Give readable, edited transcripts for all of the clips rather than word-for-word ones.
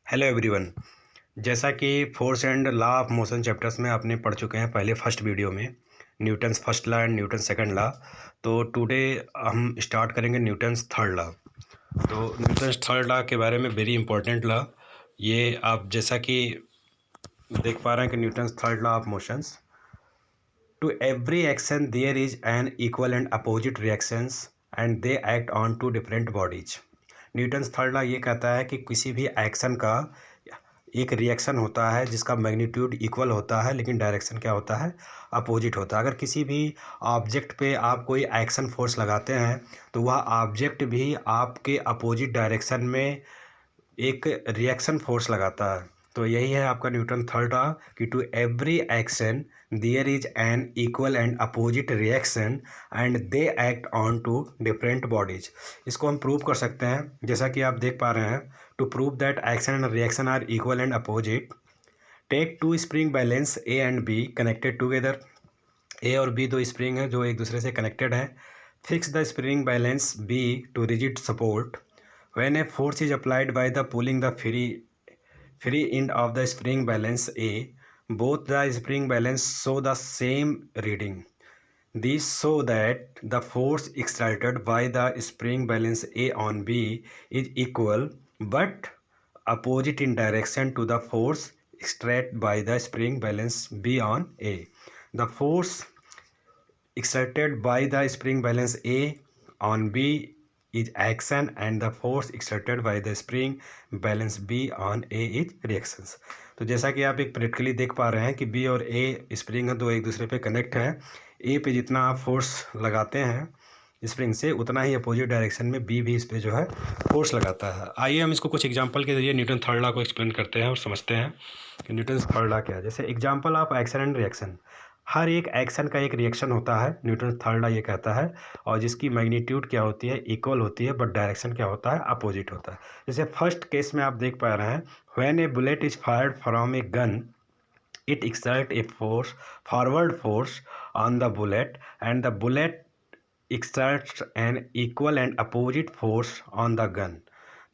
Hello everyone. जैसा कि force and law of motion chapters में आपने पढ़ चुके हैं पहले फर्स्ट वीडियो में Newton's first law and Newton second law. तो टुडे हम स्टार्ट करेंगे न्यूटन्स थर्ड लॉ। तो न्यूटन्स थर्ड लॉ के बारे में वेरी इंपॉर्टेंट लॉ ये आप जैसा कि देख पा रहे हैं कि Newton's third law of motions, to every action there is an equal and opposite reactions and they act on two different bodies. Newton's third law ये कहता है कि किसी भी एक्शन का एक रिएक्शन होता है जिसका मैग्नीट्यूड इक्वल होता है लेकिन डायरेक्शन क्या होता है, अपोजिट होता है। अगर किसी भी ऑब्जेक्ट पे आप कोई एक्शन फोर्स लगाते हैं तो वह ऑब्जेक्ट भी आपके अपोजिट डायरेक्शन में एक रिएक्शन फोर्स लगाता है। तो यही है आपका न्यूटन थर्ड लॉ कि to every action there is an equal and opposite reaction and they act on two different bodies. इसको हम प्रूव कर सकते हैं जैसा कि आप देख पा रहे हैं। To prove that action and reaction are equal and opposite, take two spring balance A and B connected together. A और बी दो स्प्रिंग हैं जो एक दूसरे से कनेक्टेड हैं। Fix the spring balance B to rigid support. When a force is applied by the pulling the free end of the spring balance A, both the spring balance show the same reading. These show that the force exerted by the spring balance A on B is equal but opposite in direction to the force exerted by the spring balance B on A. The force exerted by the spring balance A on B is action and the force exerted by the spring balance B on A is reactions। तो जैसा कि आप एक practically देख पा रहे हैं कि B और A स्प्रिंग है, दो एक दूसरे पे कनेक्ट है। A पे जितना आप फोर्स लगाते हैं स्प्रिंग से उतना ही अपोजिट डायरेक्शन में B भी इस पे जो है फोर्स लगाता है। आइए हम इसको कुछ एग्जांपल के जरिए न्यूटन थर्ड लॉ को एक्सप्लेन करते हैं और समझते हैं कि न्यूटन थर्ड लॉ क्या है। जैसे example of action and reaction, हर एक एक्शन का एक रिएक्शन होता है, न्यूटन थर्ड लॉ ये कहता है, और जिसकी मैग्नीट्यूड क्या होती है, इक्वल होती है, बट डायरेक्शन क्या होता है, अपोजिट होता है। जैसे फर्स्ट केस में आप देख पा रहे हैं, when A bullet is fired from a gun it exert a force forward force on the bullet and the bullet exerts an equal and opposite force on the gun.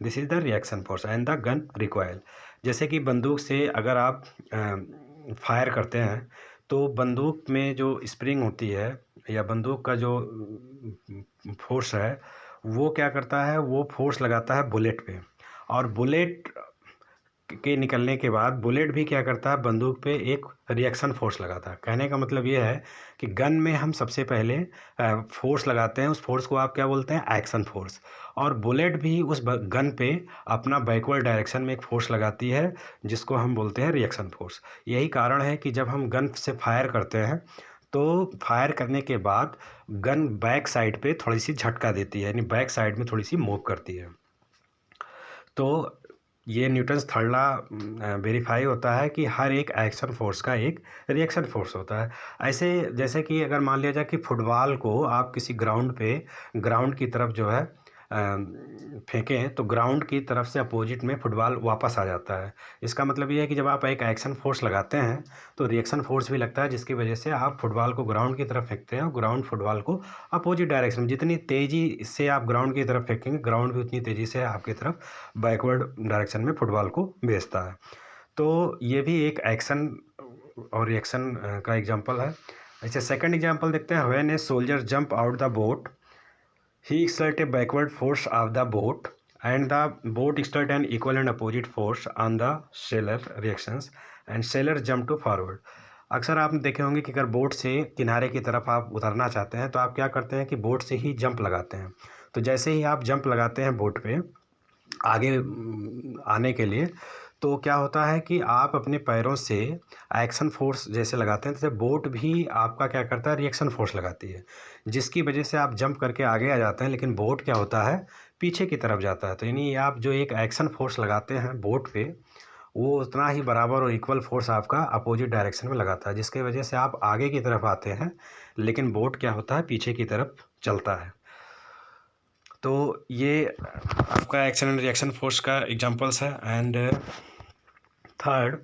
This is the reaction force and the gun recoil। जैसे कि बंदूक से अगर आप fire करते हैं तो बंदूक में जो स्प्रिंग होती है या बंदूक का जो फोर्स है वो क्या करता है, वो फोर्स लगाता है बुलेट पे, और बुलेट के निकलने के बाद बुलेट भी क्या करता है, बंदूक पे एक रिएक्शन फोर्स लगाता है। कहने का मतलब ये है कि गन में हम सबसे पहले फोर्स लगाते हैं, उस फोर्स को आप क्या बोलते हैं, एक्शन फोर्स। और बुलेट भी उस गन पे अपना बैकवर्ड डायरेक्शन में एक फोर्स लगाती है जिसको हम बोलते हैं रिएक्शन फोर्स। यही कारण है कि जब हम गन से फायर करते हैं तो फायर करने के बाद गन बैक साइड पे थोड़ी सी झटका देती है, यानी बैक साइड में थोड़ी सी मूव करती है। तो ये न्यूटन्स थर्ड लॉ वेरीफाई होता है कि हर एक एक्शन फोर्स का एक रिएक्शन फोर्स होता है। ऐसे जैसे कि अगर मान लिया जाए कि फुटबॉल को आप किसी ग्राउंड पे ग्राउंड की तरफ जो है फेंकें तो ग्राउंड की तरफ से अपोजिट में फुटबॉल वापस आ जाता है। इसका मतलब ये है कि जब आप एक एक्शन फोर्स लगाते हैं तो रिएक्शन फोर्स भी लगता है, जिसकी वजह से आप फुटबॉल को ग्राउंड की तरफ फेंकते हैं और ग्राउंड फुटबॉल को अपोजिट डायरेक्शन में, जितनी तेज़ी से आप ग्राउंड की तरफ फेंकेंगे ग्राउंड भी उतनी तेज़ी से आपकी तरफ बैकवर्ड डायरेक्शन में फुटबॉल को भेजता है। तो ये भी एक एक्शन और रिएक्शन का एग्जांपल है। ऐसे सेकंड एग्जांपल देखते हैं, when a soldier jump out the boat he exert a backward force of the boat and the boat exert an equal and opposite force on the sailor reactions and sailor jump to forward। अक्सर आप देखे होंगे कि अगर boat से किनारे की तरफ आप उतरना चाहते हैं तो आप क्या करते हैं कि बोट से ही जंप लगाते हैं। तो जैसे ही आप जंप लगाते हैं बोट पे आगे आने के लिए, तो क्या होता है कि आप अपने पैरों से एक्शन फोर्स जैसे लगाते हैं, जैसे बोट भी आपका क्या करता है, रिएक्शन फोर्स लगाती है, जिसकी वजह से आप जंप करके आगे आ जाते हैं, लेकिन बोट क्या होता है, पीछे की तरफ जाता है। तो यानी आप जो एक एक्शन फोर्स लगाते हैं बोट पे, वो उतना ही बराबर और इक्वल फोर्स आपका अपोजिट डायरेक्शन में लगाता है, जिसकी वजह से आप आगे की तरफ आते हैं लेकिन बोट क्या होता है, पीछे की तरफ चलता है। तो ये आपका एक्शन एंड रिएक्शन फोर्स का एग्जांपल्स है। And third,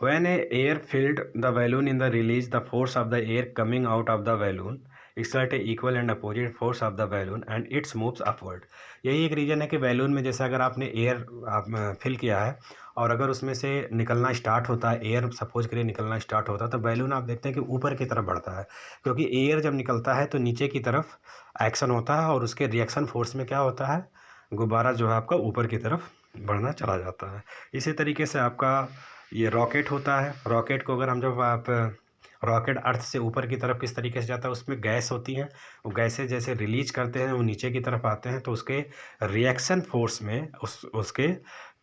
when A air filled the balloon in the release the force of the air coming out of the balloon exert A equal and opposite force of the balloon and it's moves upward. यही एक reason है कि balloon में जैसे अगर आपने air आप fill किया है और अगर उसमें से निकलना स्टार्ट होता है, एयर सपोज करिए निकलना स्टार्ट होता है, तो बैलून आप देखते हैं कि ऊपर की तरफ बढ़ता है, क्योंकि एयर जब निकलता है तो नीचे की तरफ एक्शन होता है और उसके रिएक्शन फोर्स में क्या होता है, गुब्बारा जो है आपका ऊपर की तरफ बढ़ना चला जाता है। इसी तरीके से आपका ये रॉकेट होता है। रॉकेट को अगर हम जब आप रॉकेट अर्थ से ऊपर की तरफ किस तरीके से जाता है, उसमें गैस होती है, वो गैसें जैसे रिलीज करते हैं वो नीचे की तरफ आते हैं, तो उसके रिएक्शन फोर्स में उसके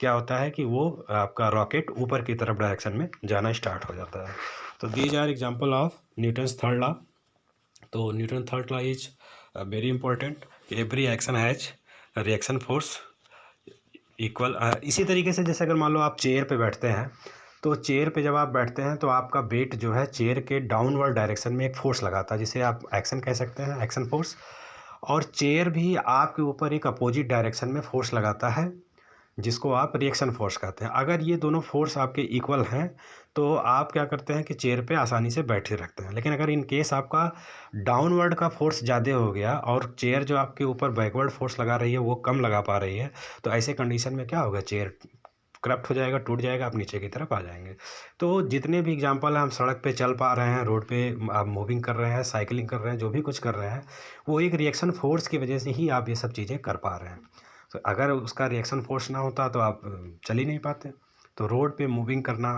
क्या होता है कि वो आपका रॉकेट ऊपर की तरफ डायरेक्शन में जाना स्टार्ट हो जाता है। तो these are example of Newton's third law. तो Newton third law is very important. Every action has reaction force equal. इसी तरीके से जैसे अगर मान लो आप चेयर पे बैठते हैं, तो चेयर पे जब आप बैठते हैं तो आपका वेट जो है चेयर के डाउनवर्ड डायरेक्शन में एक फोर्स लगाता है, जिसे आप एक्शन कह सकते हैं, एक्शन फोर्स। और चेयर भी आपके ऊपर एक अपोजिट डायरेक्शन में फोर्स लगाता है, जिसको आप रिएक्शन फोर्स कहते हैं। अगर ये दोनों फोर्स आपके इक्वल हैं तो आप क्या करते हैं कि चेयर पे आसानी से बैठे रखते हैं। लेकिन अगर इन केस आपका डाउनवर्ड का फोर्स ज़्यादा हो गया और चेयर जो आपके ऊपर बैकवर्ड फोर्स लगा रही है वो कम लगा पा रही है, तो ऐसे कंडीशन में क्या होगा, चेयर करप्ट हो जाएगा, टूट जाएगा, आप नीचे की तरफ आ जाएंगे। तो जितने भी एग्जांपल हैं, हम सड़क पे चल पा रहे हैं, रोड पे आप मूविंग कर रहे हैं, साइकिलिंग कर रहे हैं, जो भी कुछ कर रहे हैं, वो एक रिएक्शन फोर्स की वजह से ही आप ये सब चीज़ें कर पा रहे हैं। तो अगर उसका रिएक्शन फोर्स ना होता तो आप चल ही नहीं पाते। तो रोड पे मूविंग करना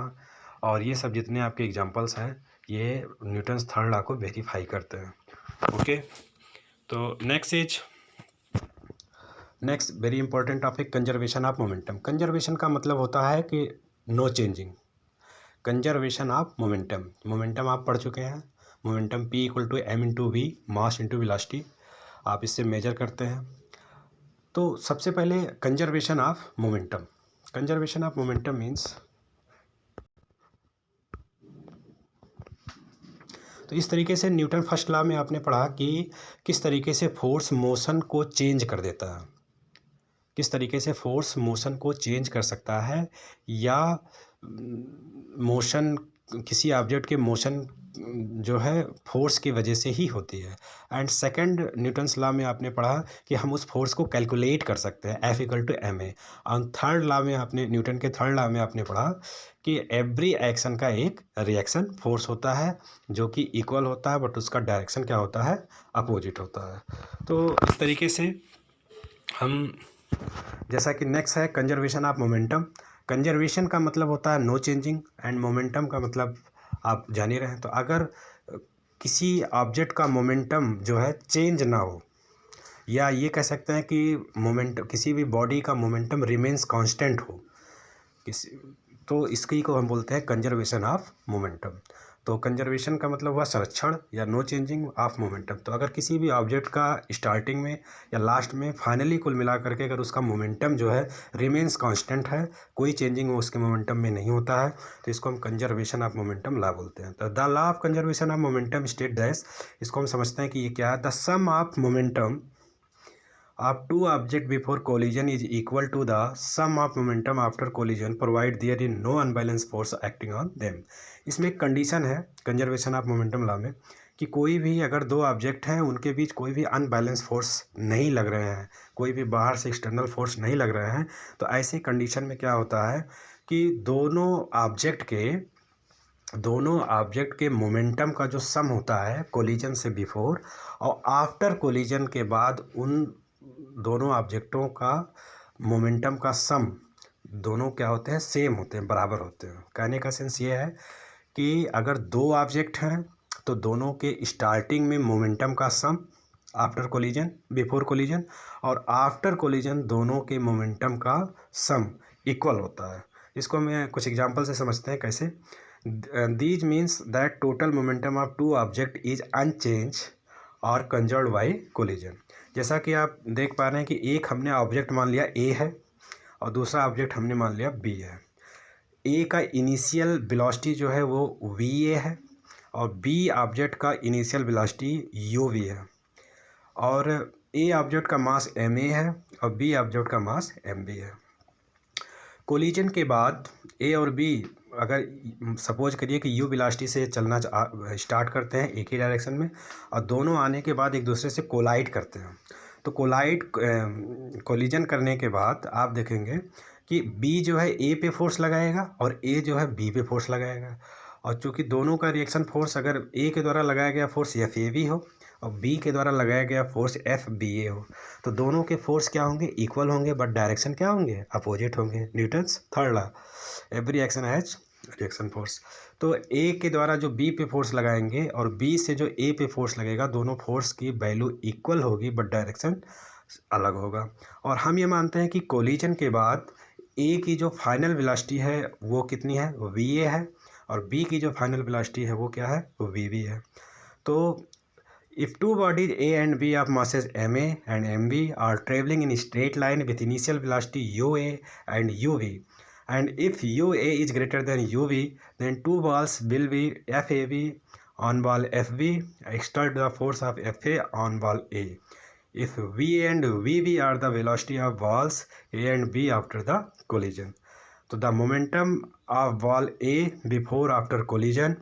और ये सब जितने आपके एग्जांपल्स हैं, ये न्यूटन्स थर्ड लॉ को वेरीफाई करते हैं। ओके, तो next very important topic, conservation of momentum. Conservation का मतलब होता है कि no changing. Conservation of momentum, momentum आप पढ़ चुके हैं। Momentum P equal to m into v, mass into velocity, आप इससे मेजर करते हैं। तो सबसे पहले conservation of momentum. Conservation of momentum means, तो इस तरीके से न्यूटन फर्स्ट लॉ में आपने पढ़ा कि किस तरीके से फोर्स मोशन को चेंज कर देता है, किस तरीके से फोर्स मोशन को चेंज कर सकता है, या मोशन किसी ऑब्जेक्ट के मोशन जो है फोर्स की वजह से ही होती है। एंड सेकंड न्यूटन्स लॉ में आपने पढ़ा कि हम उस फोर्स को कैलकुलेट कर सकते हैं, F equal to m A. और थर्ड लॉ में आपने, न्यूटन के थर्ड लॉ में आपने पढ़ा कि एवरी एक्शन का एक रिएक्शन फोर्स होता है जो कि इक्वल होता है, बट उसका डायरेक्शन क्या होता है, अपोजिट होता है। तो इस तरीके से हम, जैसा कि नेक्स्ट है कंजर्वेशन ऑफ मोमेंटम। कंजर्वेशन का मतलब होता है नो चेंजिंग एंड मोमेंटम का मतलब आप जान ही रहे हैं। तो अगर किसी ऑब्जेक्ट का मोमेंटम जो है चेंज ना हो, या ये कह सकते हैं कि मोमेंट किसी भी बॉडी का मोमेंटम रिमेंस कांस्टेंट हो किसी, तो इसकी को हम बोलते हैं कंजर्वेशन ऑफ मोमेंटम। तो कंजर्वेशन का मतलब हुआ संरक्षण या नो चेंजिंग ऑफ मोमेंटम। तो अगर किसी भी ऑब्जेक्ट का स्टार्टिंग में या लास्ट में फाइनली कुल मिला करके अगर उसका मोमेंटम जो है रिमेंस कांस्टेंट है, कोई चेंजिंग उसके मोमेंटम में नहीं होता है, तो इसको हम कंजर्वेशन ऑफ मोमेंटम लॉ बोलते हैं। तो the law of conservation of momentum state that, इसको हम समझते हैं कि ये क्या है, the sum of momentum of two objects before collision is equal to the sum of momentum after collision provided there is no unbalanced force acting on them। इसमें एक कंडीशन है कंजर्वेशन ऑफ मोमेंटम लॉ में कि कोई भी अगर दो object हैं उनके बीच कोई भी अनबैलेंस फोर्स नहीं लग रहे हैं, कोई भी बाहर से एक्सटर्नल फोर्स नहीं लग रहे हैं, तो ऐसी कंडीशन में क्या होता है कि दोनों ऑब्जेक्ट के मोमेंटम का जो सम होता है कोलिजन से बिफोर और आफ्टर कोलिजन के बाद, उन दोनों ऑब्जेक्टों का मोमेंटम का सम दोनों क्या होते हैं, सेम होते हैं, बराबर होते हैं। कहने का सेंस ये है कि अगर दो ऑब्जेक्ट हैं तो दोनों के स्टार्टिंग में मोमेंटम का sum after collision, before collision, और आफ्टर कोलिजन दोनों के मोमेंटम का सम इक्वल होता है। इसको मैं कुछ एग्जांपल से समझते हैं कैसे। These means that total momentum of two object is unchange और कंजर्व्ड बाय कोलिजन। जैसा कि आप देख पा रहे हैं कि एक हमने ऑब्जेक्ट मान लिया ए है और दूसरा ऑब्जेक्ट हमने मान लिया बी है। ए का इनिशियल वेलोसिटी जो है वो वी ए है और बी ऑब्जेक्ट का इनिशियल वेलोसिटी यू वी है, और ए ऑब्जेक्ट का मास एम ए है और बी ऑब्जेक्ट का मास एम बी है। कोलिजन के बाद ए और बी अगर सपोज करिए कि यू वेलोसिटी से चलना स्टार्ट करते हैं एक ही डायरेक्शन में, और दोनों आने के बाद एक दूसरे से कोलाइड करते हैं, तो कोलिजन करने के बाद आप देखेंगे कि बी जो है ए पे फोर्स लगाएगा और ए जो है बी पे फोर्स लगाएगा। और चूंकि दोनों का रिएक्शन फोर्स अगर ए के द्वारा लगाया गया फोर्स एफ ए बी हो और बी के द्वारा लगाया गया फोर्स एफ बी ए हो, तो दोनों के फोर्स क्या होंगे, इक्वल होंगे, बट डायरेक्शन क्या होंगे, अपोजिट होंगे। Newton's third law, every action has reaction force. तो ए के द्वारा जो बी पे फोर्स लगाएंगे और बी से जो ए पे फोर्स लगेगा, दोनों फोर्स की वैल्यू इक्वल होगी बट डायरेक्शन अलग होगा। और हम ये मानते हैं कि कोलिजन के बाद ए की जो फाइनल वेलोसिटी है वो कितनी है, वो वी ए है, और बी की जो फाइनल वेलोसिटी है वो क्या है, वो वी बी है। तो if two bodies A and B of masses ma and mb are traveling in a straight line with initial velocity ua and uv, and if ua is greater than uv, then two balls will be fab on ball fb exert the force of fa on ball a if v and vb are the velocity of balls a and b after the collision. तो the momentum of ball a before after collision,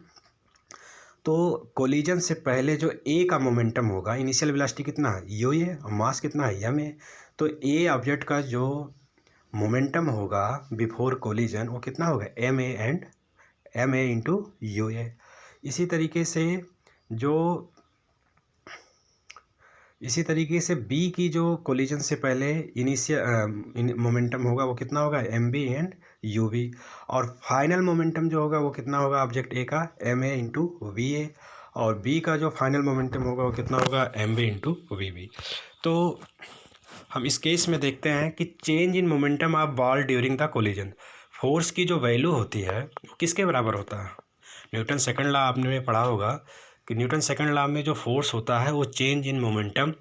तो collision से पहले जो ए का momentum होगा, initial velocity कितना है, you A, और मास कितना है, यम ए। तो ए ऑब्जेक्ट का जो मोमेंटम होगा बिफोर कोलिजन वो कितना होगा, M A into U A. इसी तरीके से बी की जो कोलिजन से पहले इनिशियल मोमेंटम होगा वो कितना होगा, m B and u B. और फाइनल मोमेंटम जो होगा वो कितना होगा ऑब्जेक्ट ए का, m A into we A, और बी का जो फाइनल मोमेंटम होगा वो कितना होगा, m B into we B. तो हम इस केस में देखते हैं कि change in momentum of ball during the collision, force की जो वैल्यू होती है वो किसके बराबर होता है। न्यूटन सेकंड लॉ आपने पढ़ा होगा कि न्यूटन सेकंड लॉ में जो फोर्स होता है वो change in momentum,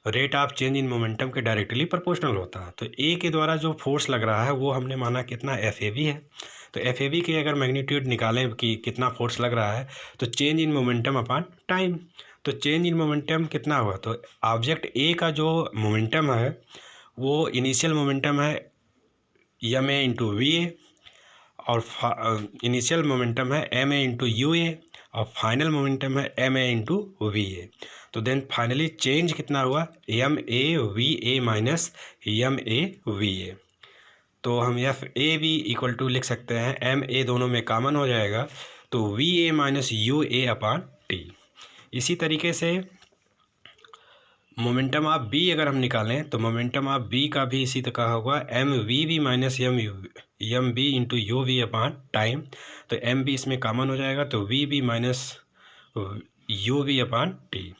rate of change in momentum के डायरेक्टली प्रोपोर्शनल होता है। तो ए के द्वारा जो फोर्स लग रहा है वो हमने माना कितना, एफ ए बी है। तो एफ ए बी के अगर मैग्नीट्यूड निकालें कि कितना फोर्स लग रहा है, तो change in momentum upon time. तो चेंज इन मोमेंटम कितना हुआ, तो ऑब्जेक्ट ए का जो मोमेंटम है वो इनिशियल मोमेंटम है M A into we A, और इनिशियल मोमेंटम है M A into you A, और फाइनल मोमेंटम है M A into we A. तो देन फाइनली चेंज कितना हुआ, m A v A minus M A v A. तो हम F A B equal to लिख सकते हैं, एम ए दोनों में कॉमन हो जाएगा तो we A minus U A upon T. इसी तरीके से मोमेंटम ऑफ बी अगर हम निकालें तो मोमेंटम ऑफ बी का भी इसी तरह होगा, M V B minus M B into you V upon time. तो एम बी इसमें कॉमन हो जाएगा तो V B minus U V upon T.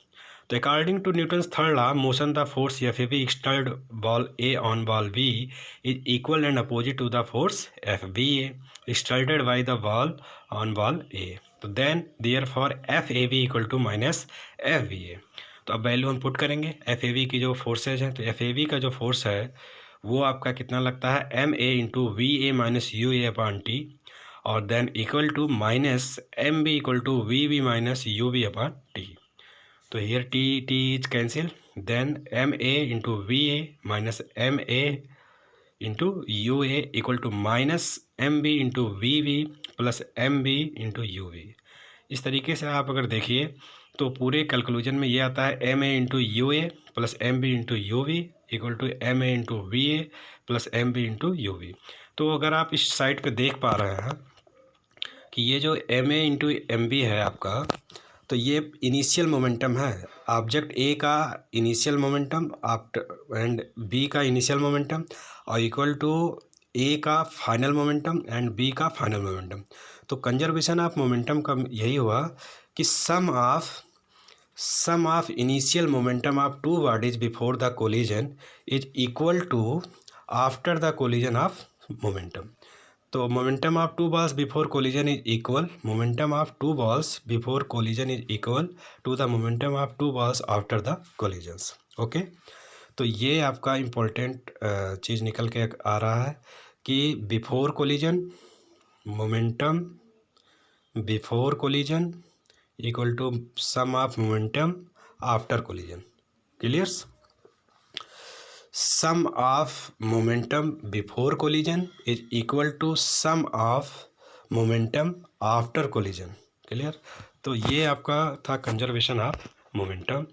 तो according to Newton's third law, motion the force F A B exerted ball A on ball B is equal and opposite to the force F B A exerted by the ball on ball A. तो then therefore F A B equal to minus F B A. तो अब value हम put करेंगे F A B की जो forces हैं, तो F A B का जो फोर्स है वो आपका कितना लगता है, M A into we A minus U A upon T, और then equal to minus M B equal to V B minus U B upon T. तो here T is cancel, then M A into we A minus M A into you A equal to minus M B into we B plus M B into U B. इस तरीके से आप अगर देखिए तो पूरे conclusion में ये आता है, M A into you A plus M B into you v equal to m A into we A plus M B into you v. तो अगर आप इस साइड पे देख पा रहे हैं कि ये जो M A into M B है आपका, तो ये इनिशियल मोमेंटम है, ऑब्जेक्ट ए का initial momentum after and B का इनिशियल मोमेंटम, और इक्वल टू ए का फाइनल मोमेंटम एंड बी का फाइनल मोमेंटम। तो कंजर्वेशन ऑफ मोमेंटम का यही हुआ कि sum of initial momentum of two bodies before the collision is equal to after the collision of momentum. तो momentum of two balls before collision is equal, momentum of two balls before collision is equal to the momentum of two balls after the collisions. Okay, तो ये आपका important चीज़ निकल के आ रहा है कि before collision momentum before collision equal to sum of momentum after collision. Clears? sum of momentum before collision is equal to sum of momentum after collision. Clear? तो ये आपका था कंजर्वेशन ऑफ मोमेंटम।